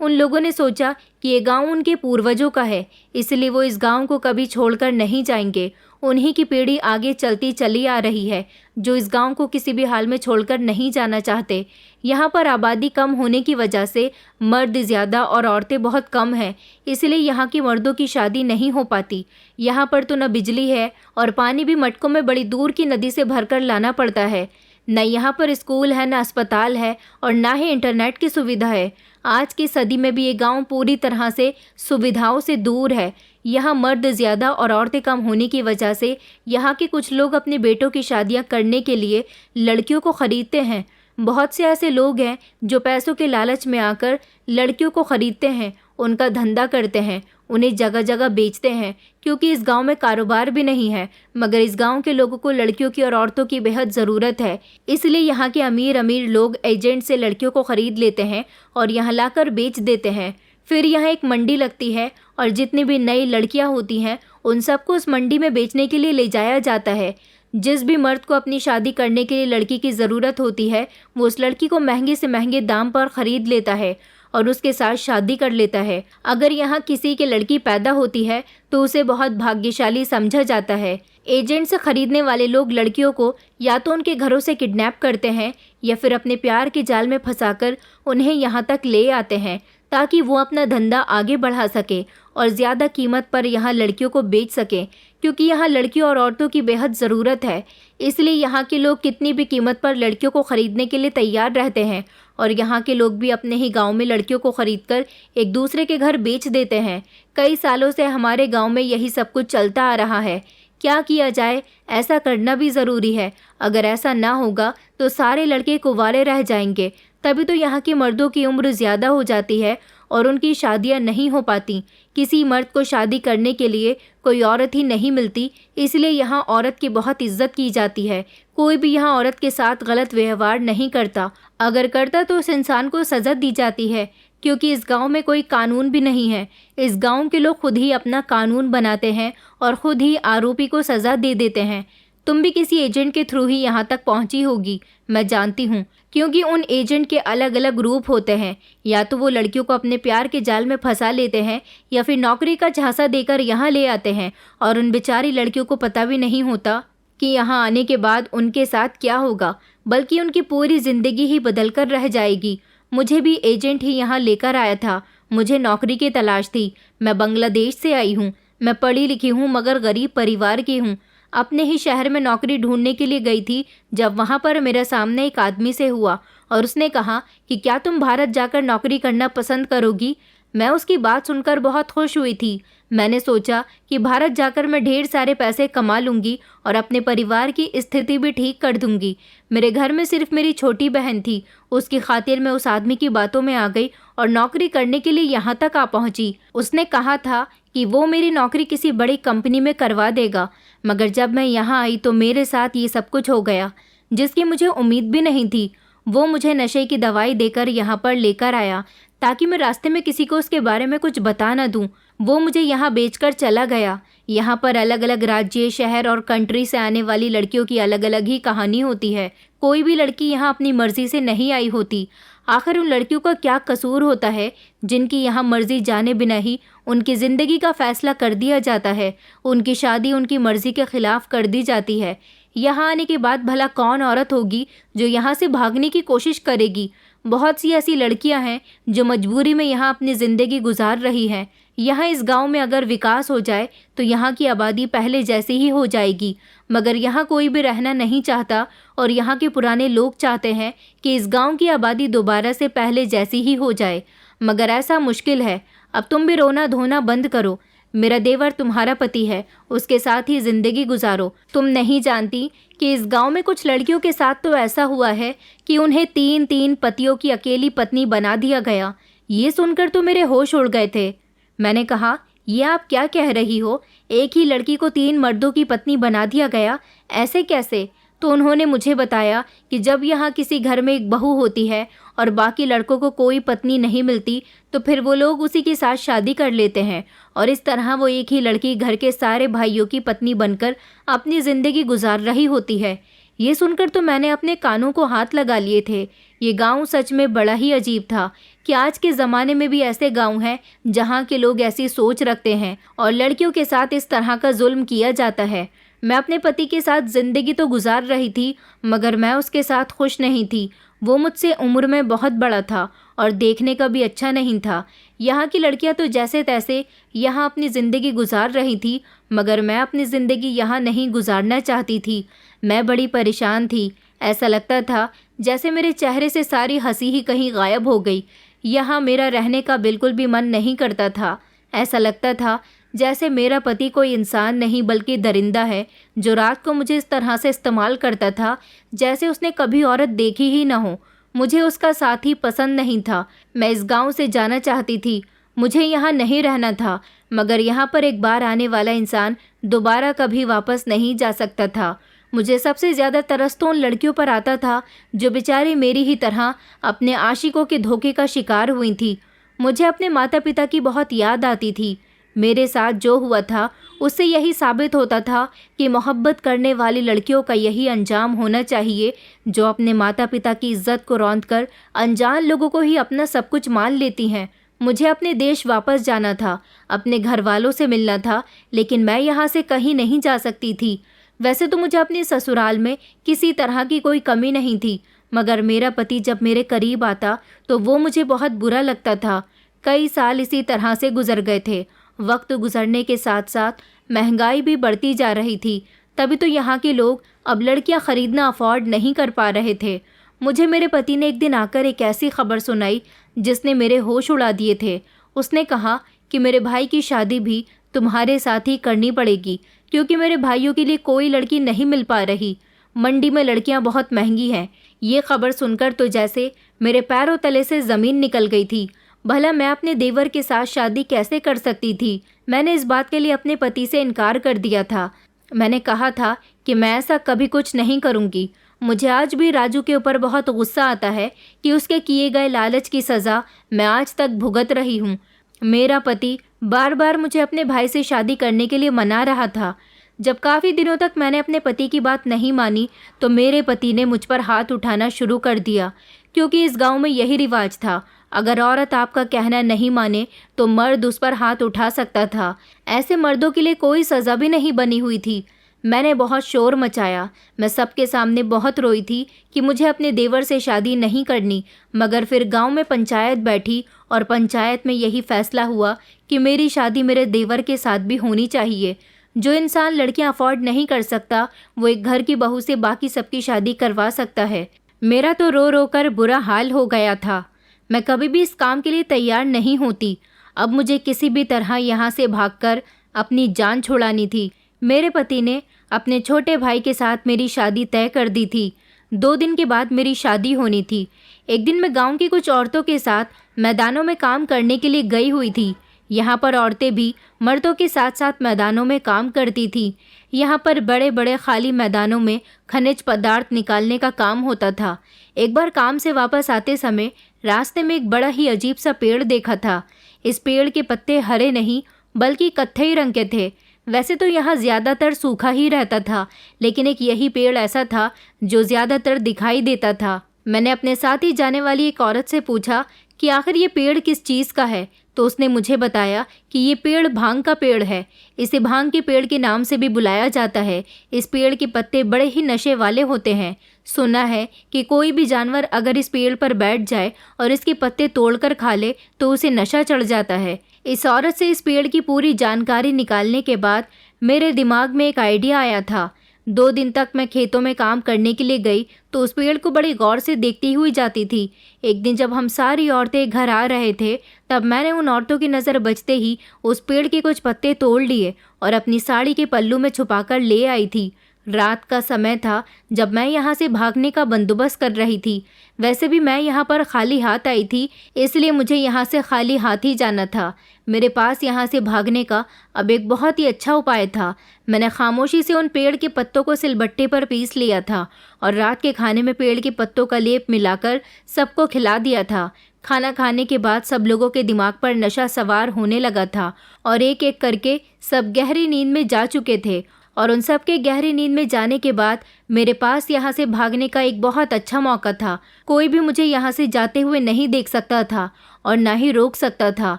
उन लोगों ने सोचा कि ये गांव उनके पूर्वजों का है, इसलिए वो इस गांव को कभी छोड़कर नहीं जाएंगे। उन्हीं की पीढ़ी आगे चलती चली आ रही है जो इस गांव को किसी भी हाल में छोड़कर नहीं जाना चाहते। यहाँ पर आबादी कम होने की वजह से मर्द ज़्यादा और औरतें बहुत कम हैं, इसलिए यहाँ की मर्दों की शादी नहीं हो पाती। यहाँ पर तो न बिजली है और पानी भी मटकों में बड़ी दूर की नदी से भरकर लाना पड़ता है। न यहाँ पर स्कूल है, न अस्पताल है और ना ही इंटरनेट की सुविधा है। आज की सदी में भी ये गांव पूरी तरह से सुविधाओं से दूर है। यहाँ मर्द ज़्यादा और औरतें कम होने की वजह से यहाँ के कुछ लोग अपने बेटों की शादियाँ करने के लिए लड़कियों को ख़रीदते हैं। बहुत से ऐसे लोग हैं जो पैसों के लालच में आकर लड़कियों को ख़रीदते हैं, उनका धंधा करते हैं, उन्हें जगह जगह बेचते हैं। क्योंकि इस गांव में कारोबार भी नहीं है, मगर इस गांव के लोगों को लड़कियों की और औरतों की बेहद ज़रूरत है, इसलिए यहाँ के अमीर अमीर लोग एजेंट से लड़कियों को ख़रीद लेते हैं और यहाँ लाकर बेच देते हैं। फिर यहाँ एक मंडी लगती है और जितनी भी नई लड़कियाँ होती हैं उन सबको उस मंडी में बेचने के लिए ले जाया जाता है। जिस भी मर्द को अपनी शादी करने के लिए लड़की की ज़रूरत होती है वो उस लड़की को महंगे से महंगे दाम पर ख़रीद लेता है और उसके साथ शादी कर लेता है। अगर यहाँ किसी के लड़की पैदा होती है तो उसे बहुत भाग्यशाली समझा जाता है। एजेंट से खरीदने वाले लोग लड़कियों को या तो उनके घरों से किडनैप करते हैं या फिर अपने प्यार के जाल में फंसाकर उन्हें यहाँ तक ले आते हैं ताकि वो अपना धंधा आगे बढ़ा सके और ज़्यादा कीमत पर यहाँ लड़कियों को बेच सकें। क्योंकि यहाँ लड़कियों और औरतों की बेहद ज़रूरत है, इसलिए यहाँ के लोग कितनी भी कीमत पर लड़कियों को ख़रीदने के लिए तैयार रहते हैं और यहाँ के लोग भी अपने ही गांव में लड़कियों को ख़रीदकर एक दूसरे के घर बेच देते हैं। कई सालों से हमारे गांव में यही सब कुछ चलता आ रहा है। क्या किया जाए? ऐसा करना भी ज़रूरी है। अगर ऐसा ना होगा तो सारे लड़के कुंवारे रह जाएंगे। तभी तो यहाँ के मर्दों की उम्र ज़्यादा हो जाती है और उनकी शादियाँ नहीं हो पाती। किसी मर्द को शादी करने के लिए कोई औरत ही नहीं मिलती, इसलिए यहाँ औरत की बहुत इज्जत की जाती है। कोई भी यहाँ औरत के साथ गलत व्यवहार नहीं करता, अगर करता तो उस इंसान को सज़ा दी जाती है। क्योंकि इस गांव में कोई कानून भी नहीं है। इस गांव के लोग खुद ही अपना कानून बनाते हैं और खुद ही आरोपी को सज़ा दे देते हैं। तुम भी किसी एजेंट के थ्रू ही यहाँ तक पहुँची होगी, मैं जानती हूँ, क्योंकि उन एजेंट के अलग अलग रूप होते हैं। या तो वो लड़कियों को अपने प्यार के जाल में फंसा लेते हैं या फिर नौकरी का झांसा देकर यहाँ ले आते हैं और उन बेचारी लड़कियों को पता भी नहीं होता कि यहाँ आने के बाद उनके साथ क्या होगा, बल्कि उनकी पूरी ज़िंदगी ही बदल कर रह जाएगी। मुझे भी एजेंट ही यहाँ लेकर आया था। मुझे नौकरी की तलाश थी। मैं बांग्लादेश से आई हूँ। मैं पढ़ी लिखी हूँ मगर गरीब परिवार की हूँ। अपने ही शहर में नौकरी ढूंढने के लिए गई थी जब वहाँ पर मेरे सामने एक आदमी से हुआ और उसने कहा कि क्या तुम भारत जाकर नौकरी करना पसंद करोगी। मैं उसकी बात सुनकर बहुत खुश हुई थी। मैंने सोचा कि भारत जाकर मैं ढेर सारे पैसे कमा लूँगी और अपने परिवार की स्थिति भी ठीक कर दूँगी। मेरे घर में सिर्फ मेरी छोटी बहन थी। उसकी खातिर मैं उस आदमी की बातों में आ गई और नौकरी करने के लिए यहाँ तक आ पहुँची। उसने कहा था कि वो मेरी नौकरी किसी बड़ी कंपनी में करवा देगा, मगर जब मैं यहाँ आई तो मेरे साथ ये सब कुछ हो गया जिसकी मुझे उम्मीद भी नहीं थी। वो मुझे नशे की दवाई देकर यहाँ पर लेकर आया ताकि मैं रास्ते में किसी को उसके बारे में कुछ बता न दूँ। वो मुझे यहाँ बेचकर चला गया। यहाँ पर अलग अलग राज्य, शहर और कंट्री से आने वाली लड़कियों की अलग अलग ही कहानी होती है। कोई भी लड़की यहाँ अपनी मर्जी से नहीं आई होती। आखिर उन लड़कियों का क्या कसूर होता है जिनकी यहाँ मर्जी जाने बिना ही उनकी ज़िंदगी का फैसला कर दिया जाता है। उनकी शादी उनकी मर्जी के खिलाफ कर दी जाती है। यहाँ आने के बाद भला कौन औरत होगी जो यहाँ से भागने की कोशिश करेगी। बहुत सी ऐसी लड़कियाँ हैं जो मजबूरी में यहाँ अपनी ज़िंदगी गुजार रही हैं। यहाँ इस गांव में अगर विकास हो जाए तो यहाँ की आबादी पहले जैसी ही हो जाएगी, मगर यहाँ कोई भी रहना नहीं चाहता और यहाँ के पुराने लोग चाहते हैं कि इस गांव की आबादी दोबारा से पहले जैसी ही हो जाए, मगर ऐसा मुश्किल है। अब तुम भी रोना धोना बंद करो। मेरा देवर तुम्हारा पति है, उसके साथ ही ज़िंदगी गुजारो। तुम नहीं जानती कि इस गांव में कुछ लड़कियों के साथ तो ऐसा हुआ है कि उन्हें 3-3 पतियों की अकेली पत्नी बना दिया गया। ये सुनकर तो मेरे होश उड़ गए थे। मैंने कहा, ये आप क्या कह रही हो? एक ही लड़की को 3 मर्दों की पत्नी बना दिया गया, ऐसे कैसे? तो उन्होंने मुझे बताया कि जब यहाँ किसी घर में एक बहू होती है और बाकी लड़कों को कोई पत्नी नहीं मिलती तो फिर वो लोग उसी के साथ शादी कर लेते हैं और इस तरह वो एक ही लड़की घर के सारे भाइयों की पत्नी बनकर अपनी ज़िंदगी गुजार रही होती है। ये सुनकर तो मैंने अपने कानों को हाथ लगा लिए थे। ये गांव सच में बड़ा ही अजीब था कि आज के ज़माने में भी ऐसे गांव हैं जहां के लोग ऐसी सोच रखते हैं और लड़कियों के साथ इस तरह का जुल्म किया जाता है। मैं अपने पति के साथ ज़िंदगी तो गुजार रही थी, मगर मैं उसके साथ खुश नहीं थी। वो मुझसे उम्र में बहुत बड़ा था और देखने का भी अच्छा नहीं था। यहाँ की लड़कियाँ तो जैसे तैसे यहाँ अपनी ज़िंदगी गुजार रही थी, मगर मैं अपनी ज़िंदगी यहाँ नहीं गुजारना चाहती थी। मैं बड़ी परेशान थी। ऐसा लगता था जैसे मेरे चेहरे से सारी हंसी ही कहीं गायब हो गई। यहाँ मेरा रहने का बिल्कुल भी मन नहीं करता था। ऐसा लगता था जैसे मेरा पति कोई इंसान नहीं बल्कि दरिंदा है जो रात को मुझे इस तरह से इस्तेमाल करता था जैसे उसने कभी औरत देखी ही ना हो। मुझे उसका साथी पसंद नहीं था। मैं इस गांव से जाना चाहती थी। मुझे यहाँ नहीं रहना था, मगर यहाँ पर एक बार आने वाला इंसान दोबारा कभी वापस नहीं जा सकता था। मुझे सबसे ज़्यादा तरस तो उन लड़कियों पर आता था जो बेचारी मेरी ही तरह अपने आशिकों के धोखे का शिकार हुई थी। मुझे अपने माता पिता की बहुत याद आती थी। मेरे साथ जो हुआ था उससे यही साबित होता था कि मोहब्बत करने वाली लड़कियों का यही अंजाम होना चाहिए जो अपने माता पिता की इज्जत को रौंद कर अनजान लोगों को ही अपना सब कुछ मान लेती हैं। मुझे अपने देश वापस जाना था, अपने घर वालों से मिलना था, लेकिन मैं यहाँ से कहीं नहीं जा सकती थी। वैसे तो मुझे अपने ससुराल में किसी तरह की कोई कमी नहीं थी, मगर मेरा पति जब मेरे करीब आता तो वो मुझे बहुत बुरा लगता था। कई साल इसी तरह से गुजर गए थे। वक्त गुजरने के साथ साथ महंगाई भी बढ़ती जा रही थी, तभी तो यहाँ के लोग अब लड़कियाँ ख़रीदना अफोर्ड नहीं कर पा रहे थे। मुझे मेरे पति ने एक दिन आकर एक ऐसी खबर सुनाई जिसने मेरे होश उड़ा दिए थे। उसने कहा कि मेरे भाई की शादी भी तुम्हारे साथ ही करनी पड़ेगी क्योंकि मेरे भाइयों के लिए कोई लड़की नहीं मिल पा रही। मंडी में लड़कियां बहुत महंगी हैं। ये खबर सुनकर तो जैसे मेरे पैरों तले से ज़मीन निकल गई थी। भला मैं अपने देवर के साथ शादी कैसे कर सकती थी? मैंने इस बात के लिए अपने पति से इनकार कर दिया था। मैंने कहा था कि मैं ऐसा कभी कुछ नहीं करूँगी। मुझे आज भी राजू के ऊपर बहुत गुस्सा आता है कि उसके किए गए लालच की सज़ा मैं आज तक भुगत रही हूँ। मेरा पति बार बार मुझे अपने भाई से शादी करने के लिए मना रहा था। जब काफ़ी दिनों तक मैंने अपने पति की बात नहीं मानी तो मेरे पति ने मुझ पर हाथ उठाना शुरू कर दिया, क्योंकि इस गांव में यही रिवाज था। अगर औरत आपका कहना नहीं माने तो मर्द उस पर हाथ उठा सकता था। ऐसे मर्दों के लिए कोई सज़ा भी नहीं बनी हुई थी। मैंने बहुत शोर मचाया। मैं सबके सामने बहुत रोई थी कि मुझे अपने देवर से शादी नहीं करनी, मगर फिर गांव में पंचायत बैठी और पंचायत में यही फैसला हुआ कि मेरी शादी मेरे देवर के साथ भी होनी चाहिए। जो इंसान लड़कियां अफोर्ड नहीं कर सकता वो एक घर की बहू से बाकी सबकी शादी करवा सकता है। मेरा तो रो रो कर बुरा हाल हो गया था। मैं कभी भी इस काम के लिए तैयार नहीं होती। अब मुझे किसी भी तरह यहाँ से भागकर अपनी जान छुड़ानी थी। मेरे पति ने अपने छोटे भाई के साथ मेरी शादी तय कर दी थी। 2 दिन के बाद मेरी शादी होनी थी। एक दिन मैं गांव की कुछ औरतों के साथ मैदानों में काम करने के लिए गई हुई थी। यहाँ पर औरतें भी मर्दों के साथ साथ मैदानों में काम करती थी। यहाँ पर बड़े बड़े खाली मैदानों में खनिज पदार्थ निकालने का काम होता था। एक बार काम से वापस आते समय रास्ते में एक बड़ा ही अजीब सा पेड़ देखा था। इस पेड़ के पत्ते हरे नहीं बल्कि कत्थई रंग के थे। वैसे तो यहाँ ज़्यादातर सूखा ही रहता था, लेकिन एक यही पेड़ ऐसा था जो ज़्यादातर दिखाई देता था। मैंने अपने साथ ही जाने वाली एक औरत से पूछा कि आखिर ये पेड़ किस चीज़ का है, तो उसने मुझे बताया कि ये पेड़ भांग का पेड़ है। इसे भांग के पेड़ के नाम से भी बुलाया जाता है। इस पेड़ के पत्ते बड़े ही नशे वाले होते हैं। सुना है कि कोई भी जानवर अगर इस पेड़ पर बैठ जाए और इसके पत्ते तोड़कर खा ले तो उसे नशा चढ़ जाता है। इस औरत से इस पेड़ की पूरी जानकारी निकालने के बाद मेरे दिमाग में एक आइडिया आया था। 2 दिन तक मैं खेतों में काम करने के लिए गई तो उस पेड़ को बड़ी गौर से देखती हुई जाती थी। एक दिन जब हम सारी औरतें घर आ रहे थे तब मैंने उन औरतों की नज़र बचते ही उस पेड़ के कुछ पत्ते तोड़ लिए और अपनी साड़ी के पल्लू में छुपाकर ले आई थी। रात का समय था जब मैं यहाँ से भागने का बंदोबस्त कर रही थी। वैसे भी मैं यहाँ पर खाली हाथ आई थी, इसलिए मुझे यहाँ से खाली हाथ ही जाना था। मेरे पास यहाँ से भागने का अब एक बहुत ही अच्छा उपाय था। मैंने खामोशी से उन पेड़ के पत्तों को सिलबट्टे पर पीस लिया था और रात के खाने में पेड़ के पत्तों का लेप मिलाकर सबको खिला दिया था। खाना खाने के बाद सब लोगों के दिमाग पर नशा सवार होने लगा था और एक एक करके सब गहरी नींद में जा चुके थे। और उन सब के गहरी नींद में जाने के बाद मेरे पास यहाँ से भागने का एक बहुत अच्छा मौका था। कोई भी मुझे यहाँ से जाते हुए नहीं देख सकता था और ना ही रोक सकता था।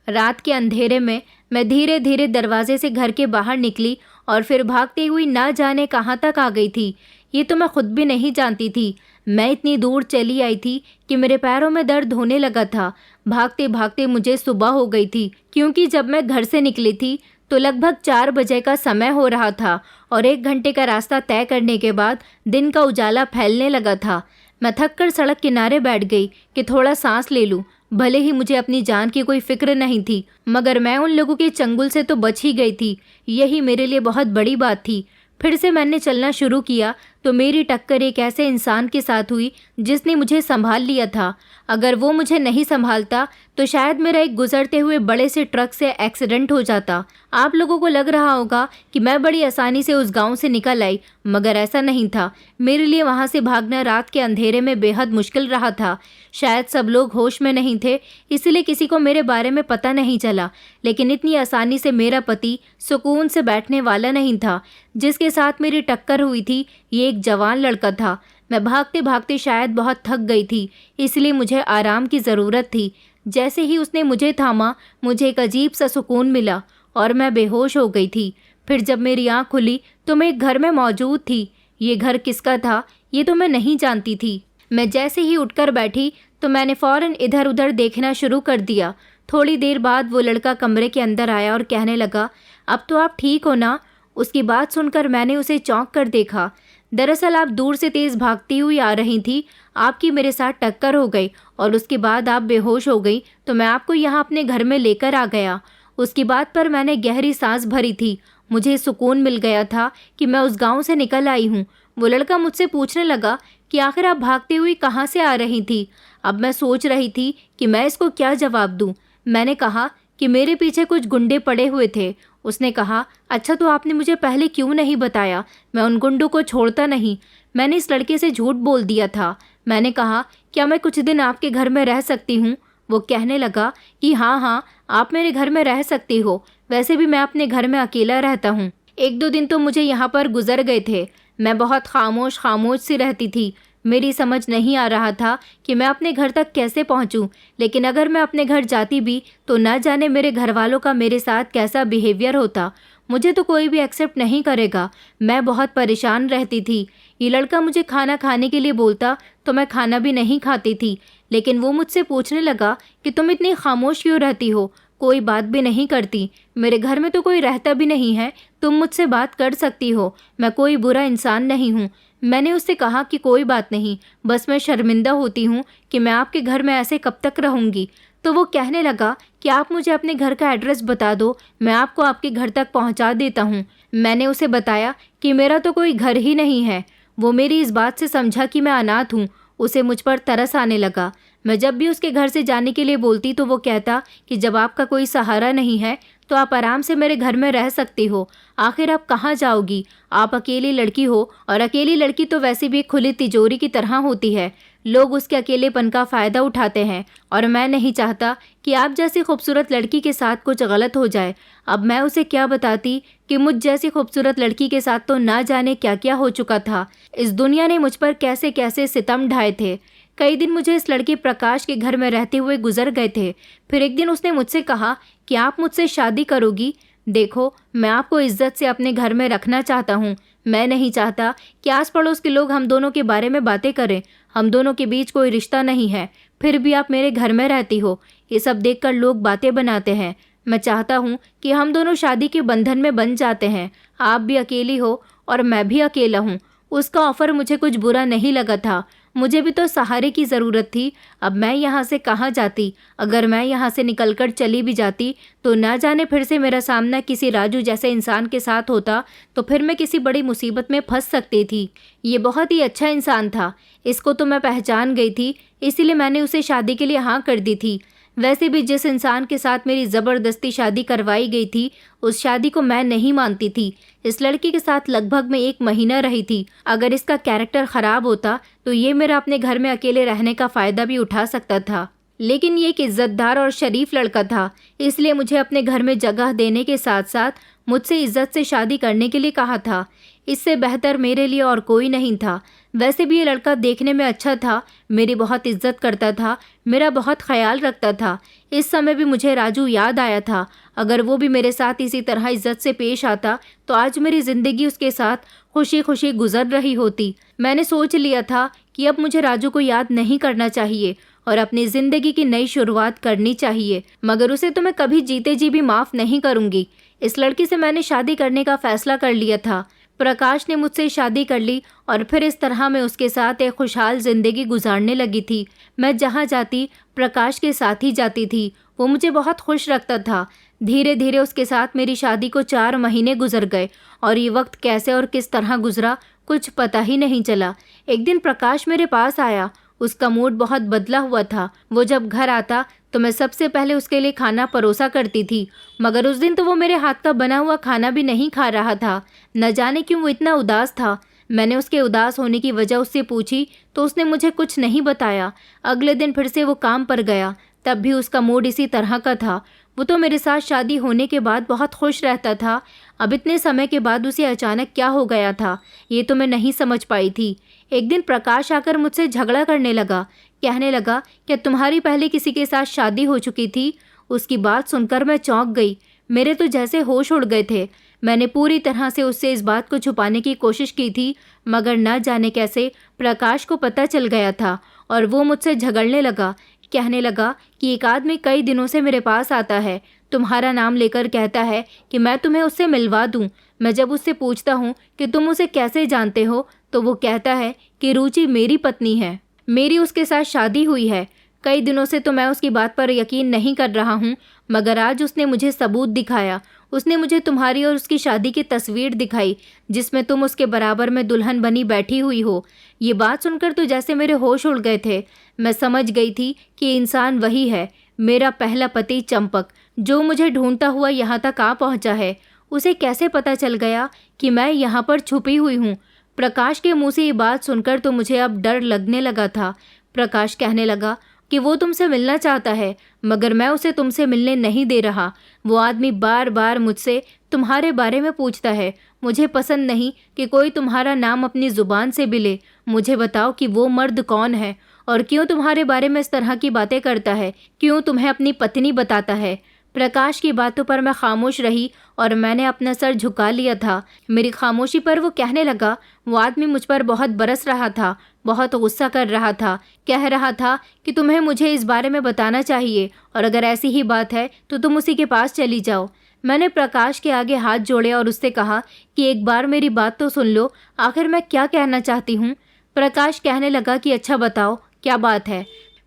रात के अंधेरे में मैं धीरे धीरे दरवाजे से घर के बाहर निकली और फिर भागती हुई ना जाने कहाँ तक आ गई थी। ये तो मैं खुद भी नहीं जानती थी। मैं इतनी दूर चली आई थी कि मेरे पैरों में दर्द होने लगा था। भागते भागते मुझे सुबह हो गई थी, क्योंकि जब मैं घर से निकली थी तो लगभग 4 बजे का समय हो रहा था और 1 घंटे का रास्ता तय करने के बाद दिन का उजाला फैलने लगा था। मैं थक कर सड़क किनारे बैठ गई कि थोड़ा सांस ले लूं। भले ही मुझे अपनी जान की कोई फिक्र नहीं थी, मगर मैं उन लोगों के चंगुल से तो बच ही गई थी। यही मेरे लिए बहुत बड़ी बात थी। फिर से मैंने चलना शुरू किया तो मेरी टक्कर एक ऐसे इंसान के साथ हुई जिसने मुझे संभाल लिया था। अगर वो मुझे नहीं संभालता तो शायद मेरा एक गुजरते हुए बड़े से ट्रक से एक्सीडेंट हो जाता। आप लोगों को लग रहा होगा कि मैं बड़ी आसानी से उस गांव से निकल आई, मगर ऐसा नहीं था। मेरे लिए वहां से भागना रात के अंधेरे में बेहद मुश्किल रहा था। शायद सब लोग होश में नहीं थे, इसलिए किसी को मेरे बारे में पता नहीं चला। लेकिन इतनी आसानी से मेरा पति सुकून से बैठने वाला नहीं था। जिसके साथ मेरी टक्कर हुई थी ये एक जवान लड़का था। मैं भागते भागते शायद बहुत थक गई थी, इसलिए मुझे आराम की ज़रूरत थी। जैसे ही उसने मुझे थामा, मुझे एक अजीब सा सुकून मिला और मैं बेहोश हो गई थी। फिर जब मेरी आँख खुली तो मैं एक घर में मौजूद थी। ये घर किसका था ये तो मैं नहीं जानती थी। मैं जैसे ही उठकर बैठी तो मैंने फ़ौरन इधर उधर देखना शुरू कर दिया। थोड़ी देर बाद वो लड़का कमरे के अंदर आया और कहने लगा, अब तो आप ठीक हो ना? उसकी बात सुनकर मैंने उसे चौंक कर देखा। दरअसल आप दूर से तेज़ भागती हुई आ रही थी, आपकी मेरे साथ टक्कर हो गई और उसके बाद आप बेहोश हो गई तो मैं आपको यहाँ अपने घर में लेकर आ गया। उसकी बात पर मैंने गहरी सांस भरी थी। मुझे सुकून मिल गया था कि मैं उस गांव से निकल आई हूँ। वो लड़का मुझसे पूछने लगा कि आखिर आप भागती हुई कहाँ से आ रही थी। अब मैं सोच रही थी कि मैं इसको क्या जवाब दूँ। मैंने कहा कि मेरे पीछे कुछ गुंडे पड़े हुए थे, उसने कहा, अच्छा तो आपने मुझे पहले क्यों नहीं बताया? मैं उन गुंडों को छोड़ता नहीं। मैंने इस लड़के से झूठ बोल दिया था। मैंने कहा, क्या मैं कुछ दिन आपके घर में रह सकती हूँ? वो कहने लगा कि हाँ हाँ, आप मेरे घर में रह सकती हो। वैसे भी मैं अपने घर में अकेला रहता हूँ। 1-2 दिन तो मुझे यहाँ पर गुजर गए थे। मैं बहुत खामोश खामोश सी रहती थी। मेरी समझ नहीं आ रहा था कि मैं अपने घर तक कैसे पहुँचूँ। लेकिन अगर मैं अपने घर जाती भी तो न जाने मेरे घर वालों का मेरे साथ कैसा बिहेवियर होता। मुझे तो कोई भी एक्सेप्ट नहीं करेगा। मैं बहुत परेशान रहती थी। ये लड़का मुझे खाना खाने के लिए बोलता तो मैं खाना भी नहीं खाती थी। लेकिन वो मुझसे पूछने लगा कि तुम इतनी खामोश क्यों रहती हो, कोई बात भी नहीं करती? मेरे घर में तो कोई रहता भी नहीं है, तुम मुझसे बात कर सकती हो। मैं कोई बुरा इंसान नहीं हूँ। मैंने उससे कहा कि कोई बात नहीं, बस मैं शर्मिंदा होती हूँ कि मैं आपके घर में ऐसे कब तक रहूँगी। तो वो कहने लगा कि आप मुझे अपने घर का एड्रेस बता दो, मैं आपको आपके घर तक पहुँचा देता हूँ। मैंने उसे बताया कि मेरा तो कोई घर ही नहीं है। वो मेरी इस बात से समझा कि मैं अनाथ हूँ। उसे मुझ पर तरस आने लगा। मैं जब भी उसके घर से जाने के लिए बोलती तो वो कहता कि जब आपका कोई सहारा नहीं है तो आप आराम से मेरे घर में रह सकती हो। आखिर आप कहाँ जाओगी? आप अकेली लड़की हो, और अकेली लड़की तो वैसे भी एक खुली तिजोरी की तरह होती है। लोग उसके अकेलेपन का फ़ायदा उठाते हैं, और मैं नहीं चाहता कि आप जैसी खूबसूरत लड़की के साथ कुछ गलत हो जाए। अब मैं उसे क्या बताती कि मुझ जैसी खूबसूरत लड़की के साथ तो ना जाने क्या क्या हो चुका था। इस दुनिया ने मुझ पर कैसे कैसे सितम ढाए थे। कई दिन मुझे इस लड़के प्रकाश के घर में रहते हुए गुजर गए थे। फिर एक दिन उसने मुझसे कहा कि आप मुझसे शादी करोगी? देखो, मैं आपको इज्जत से अपने घर में रखना चाहता हूँ। मैं नहीं चाहता कि आस पड़ोस के लोग हम दोनों के बारे में बातें करें। हम दोनों के बीच कोई रिश्ता नहीं है, फिर भी आप मेरे घर में रहती हो। ये सब देखकर लोग बातें बनाते हैं। मैं चाहता हूँ कि हम दोनों शादी के बंधन में बंध जाते हैं। आप भी अकेली हो और मैं भी अकेला हूँ। उसका ऑफर मुझे कुछ बुरा नहीं लगा था। मुझे भी तो सहारे की ज़रूरत थी। अब मैं यहाँ से कहाँ जाती? अगर मैं यहाँ से निकलकर चली भी जाती तो ना जाने फिर से मेरा सामना किसी राजू जैसे इंसान के साथ होता, तो फिर मैं किसी बड़ी मुसीबत में फंस सकती थी। ये बहुत ही अच्छा इंसान था, इसको तो मैं पहचान गई थी, इसीलिए मैंने उसे शादी के लिए हाँ कर दी थी। वैसे भी जिस इंसान के साथ मेरी ज़बरदस्ती शादी करवाई गई थी, उस शादी को मैं नहीं मानती थी। इस लड़की के साथ लगभग मैं 1 महीना रही थी। अगर इसका कैरेक्टर ख़राब होता तो ये मेरा अपने घर में अकेले रहने का फ़ायदा भी उठा सकता था। लेकिन ये एक इज़्ज़तदार और शरीफ लड़का था, इसलिए मुझे अपने घर में जगह देने के साथ साथ मुझसे इज़्ज़त से शादी करने के लिए कहा था। इससे बेहतर मेरे लिए और कोई नहीं था। वैसे भी ये लड़का देखने में अच्छा था, मेरी बहुत इज्जत करता था, मेरा बहुत ख्याल रखता था। इस समय भी मुझे राजू याद आया था। अगर वो भी मेरे साथ इसी तरह इज्जत से पेश आता तो आज मेरी ज़िंदगी उसके साथ खुशी खुशी गुजर रही होती। मैंने सोच लिया था कि अब मुझे राजू को याद नहीं करना चाहिए और अपनी ज़िंदगी की नई शुरुआत करनी चाहिए, मगर उसे तो मैं कभी जीते जी भी माफ़ नहीं करूँगी। इस लड़की से मैंने शादी करने का फ़ैसला कर लिया था। प्रकाश ने मुझसे शादी कर ली और फिर इस तरह मैं उसके साथ एक खुशहाल ज़िंदगी गुजारने लगी थी। मैं जहाँ जाती प्रकाश के साथ ही जाती थी। वो मुझे बहुत खुश रखता था। धीरे धीरे उसके साथ मेरी शादी को 4 महीने गुजर गए और ये वक्त कैसे और किस तरह गुजरा कुछ पता ही नहीं चला। एक दिन प्रकाश मेरे पास आया। उसका मूड बहुत बदला हुआ था। वो जब घर आता तो मैं सबसे पहले उसके लिए खाना परोसा करती थी, मगर उस दिन तो वो मेरे हाथ का बना हुआ खाना भी नहीं खा रहा था। न जाने क्यों वो इतना उदास था। मैंने उसके उदास होने की वजह उससे पूछी तो उसने मुझे कुछ नहीं बताया। अगले दिन फिर से वो काम पर गया, तब भी उसका मूड इसी तरह का था। वो तो मेरे साथ शादी होने के बाद बहुत खुश रहता था। अब इतने समय के बाद उसे अचानक क्या हो गया था, ये तो मैं नहीं समझ पाई थी। एक दिन प्रकाश आकर मुझसे झगड़ा करने लगा। कहने लगा, क्या तुम्हारी पहले किसी के साथ शादी हो चुकी थी? उसकी बात सुनकर मैं चौंक गई। मेरे तो जैसे होश उड़ गए थे। मैंने पूरी तरह से उससे इस बात को छुपाने की कोशिश की थी, मगर न जाने कैसे प्रकाश को पता चल गया था और वो मुझसे झगड़ने लगा। कहने लगा कि एक आदमी कई दिनों से मेरे पास आता है, तुम्हारा नाम लेकर कहता है कि मैं तुम्हें उससे मिलवा दूं। मैं जब उससे पूछता हूँ कि तुम उसे कैसे जानते हो तो वो कहता है कि रुचि मेरी पत्नी है, मेरी उसके साथ शादी हुई है। कई दिनों से तो मैं उसकी बात पर यकीन नहीं कर रहा हूँ, मगर आज उसने मुझे सबूत दिखाया। उसने मुझे तुम्हारी और उसकी शादी की तस्वीर दिखाई जिसमें तुम उसके बराबर में दुल्हन बनी बैठी हुई हो। ये बात सुनकर तो जैसे मेरे होश उड़ गए थे। मैं समझ गई थी कि इंसान वही है, मेरा पहला पति चंपक, जो मुझे ढूंढता हुआ यहाँ तक आ पहुँचा है। उसे कैसे पता चल गया कि मैं यहाँ पर छुपी हुई हूँ? प्रकाश के मुंह से ये बात सुनकर तो मुझे अब डर लगने लगा था। प्रकाश कहने लगा कि वो तुमसे मिलना चाहता है, मगर मैं उसे तुमसे मिलने नहीं दे रहा। वो आदमी बार बार मुझसे तुम्हारे बारे में पूछता है। मुझे पसंद नहीं कि कोई तुम्हारा नाम अपनी ज़ुबान से भी ले। मुझे बताओ कि वो मर्द कौन है और क्यों तुम्हारे बारे में इस तरह की बातें करता है, क्यों तुम्हें अपनी पत्नी बताता है? प्रकाश की बातों पर मैं खामोश रही और मैंने अपना सर झुका लिया था। मेरी खामोशी पर वो कहने लगा, वो आदमी मुझ पर बहुत बरस रहा था, बहुत गुस्सा कर रहा था, कह रहा था कि तुम्हें मुझे इस बारे में बताना चाहिए और अगर ऐसी ही बात है तो तुम उसी के पास चली जाओ। मैंने प्रकाश के आगे हाथ जोड़े और उससे कहा कि एक बार मेरी बात तो सुन लो, आखिर मैं क्या कहना चाहती हूँ। प्रकाश कहने लगा कि अच्छा बताओ क्या बात है।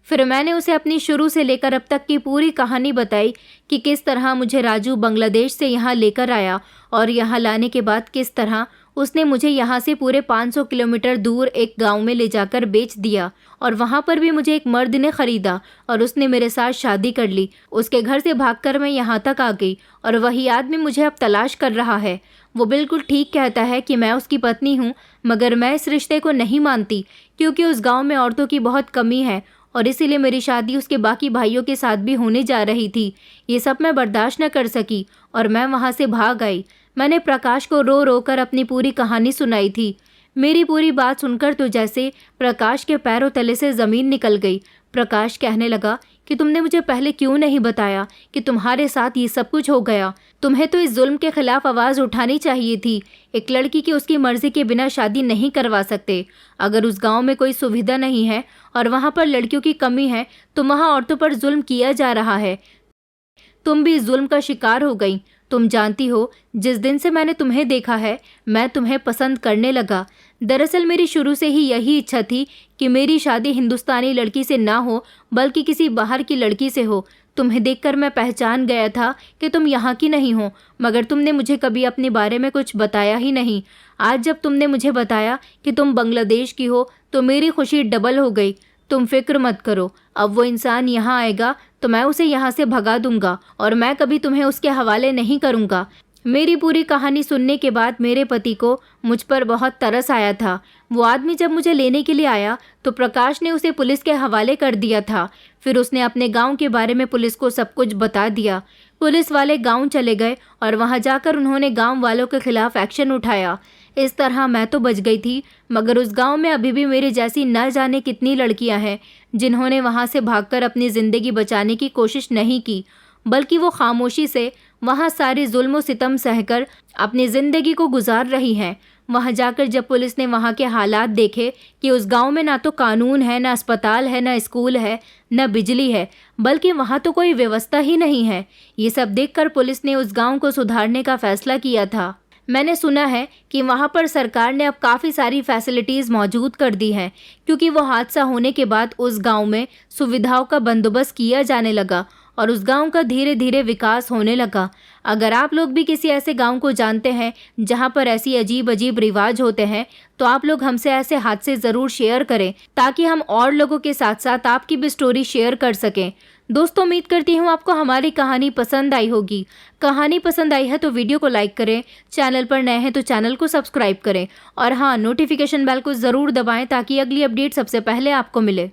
फिर मैंने उसे अपनी शुरू से लेकर अब तक की पूरी कहानी बताई कि किस तरह मुझे राजू बांग्लादेश से यहाँ लेकर आया और यहाँ लाने के बाद किस तरह उसने मुझे यहाँ से पूरे 500 किलोमीटर दूर एक गांव में ले जाकर बेच दिया और वहाँ पर भी मुझे एक मर्द ने ख़रीदा और उसने मेरे साथ शादी कर ली। उसके घर से भागकर मैं यहाँ तक आ गई और वही आदमी मुझे अब तलाश कर रहा है। वो बिल्कुल ठीक कहता है कि मैं उसकी पत्नी हूँ, मगर मैं इस रिश्ते को नहीं मानती क्योंकि उस गाँव में औरतों की बहुत कमी है और इसीलिए मेरी शादी उसके बाकी भाइयों के साथ भी होने जा रही थी। ये सब मैं बर्दाश्त न कर सकी और मैं वहाँ से भाग आई। मैंने प्रकाश को रो रो कर अपनी पूरी कहानी सुनाई थी। मेरी पूरी बात सुनकर तो जैसे प्रकाश के पैरों तले से ज़मीन निकल गई। प्रकाश कहने लगा कि तुमने मुझे पहले क्यों नहीं बताया कि तुम्हारे साथ ये सब कुछ हो गया? तुम्हें तो इस जुल्म के खिलाफ आवाज़ उठानी चाहिए थी। एक लड़की की उसकी मर्जी के बिना शादी नहीं करवा सकते। अगर उस गांव में कोई सुविधा नहीं है और वहां पर लड़कियों की कमी है तो वहां औरतों पर जुल्म किया जा रहा है। तुम भी इस जुल्म का शिकार हो गई। तुम जानती हो, जिस दिन से मैंने तुम्हें देखा है मैं तुम्हें पसंद करने लगा। दरअसल मेरी शुरू से ही यही इच्छा थी कि मेरी शादी हिंदुस्तानी लड़की से ना हो बल्कि किसी बाहर की लड़की से हो। तुम्हें देखकर मैं पहचान गया था कि तुम यहाँ की नहीं हो, मगर तुमने मुझे कभी अपने बारे में कुछ बताया ही नहीं। आज जब तुमने मुझे बताया कि तुम बांग्लादेश की हो तो मेरी खुशी डबल हो गई। तुम फिक्र मत करो, अब वो इंसान यहाँ आएगा तो मैं उसे यहाँ से भगा दूंगा और मैं कभी तुम्हें उसके हवाले नहीं करूँगा। मेरी पूरी कहानी सुनने के बाद मेरे पति को मुझ पर बहुत तरस आया था। वो आदमी जब मुझे लेने के लिए आया तो प्रकाश ने उसे पुलिस के हवाले कर दिया था। फिर उसने अपने गांव के बारे में पुलिस को सब कुछ बता दिया। पुलिस वाले गांव चले गए और वहां जाकर उन्होंने गांव वालों के खिलाफ एक्शन उठाया। इस तरह मैं तो बच गई थी, मगर उस गांव में अभी भी मेरे जैसी न जाने कितनी लड़कियां हैं जिन्होंने वहां से भागकर अपनी ज़िंदगी बचाने की कोशिश नहीं की, बल्कि वो खामोशी से वहाँ सारे जुल्म सितम सहकर अपनी ज़िंदगी को गुजार रही हैं। वहाँ जाकर जब पुलिस ने वहाँ के हालात देखे कि उस गांव में ना तो कानून है, ना अस्पताल है, ना स्कूल है, ना बिजली है, बल्कि वहाँ तो कोई व्यवस्था ही नहीं है। ये सब देखकर पुलिस ने उस गांव को सुधारने का फैसला किया था। मैंने सुना है कि वहाँ पर सरकार ने अब काफ़ी सारी फैसिलिटीज़ मौजूद कर दी हैं, क्योंकि वो हादसा होने के बाद उस गांव में सुविधाओं का बंदोबस्त किया जाने लगा और उस गांव का धीरे धीरे विकास होने लगा। अगर आप लोग भी किसी ऐसे गांव को जानते हैं जहां पर ऐसी अजीब अजीब रिवाज होते हैं तो आप लोग हमसे ऐसे हादसे ज़रूर शेयर करें ताकि हम और लोगों के साथ साथ आपकी भी स्टोरी शेयर कर सकें। दोस्तों, उम्मीद करती हूँ आपको हमारी कहानी पसंद आई होगी। कहानी पसंद आई है तो वीडियो को लाइक करें, चैनल पर नए हैं तो चैनल को सब्सक्राइब करें और हाँ, नोटिफिकेशन बेल को ज़रूर दबाएं ताकि अगली अपडेट सबसे पहले आपको मिले।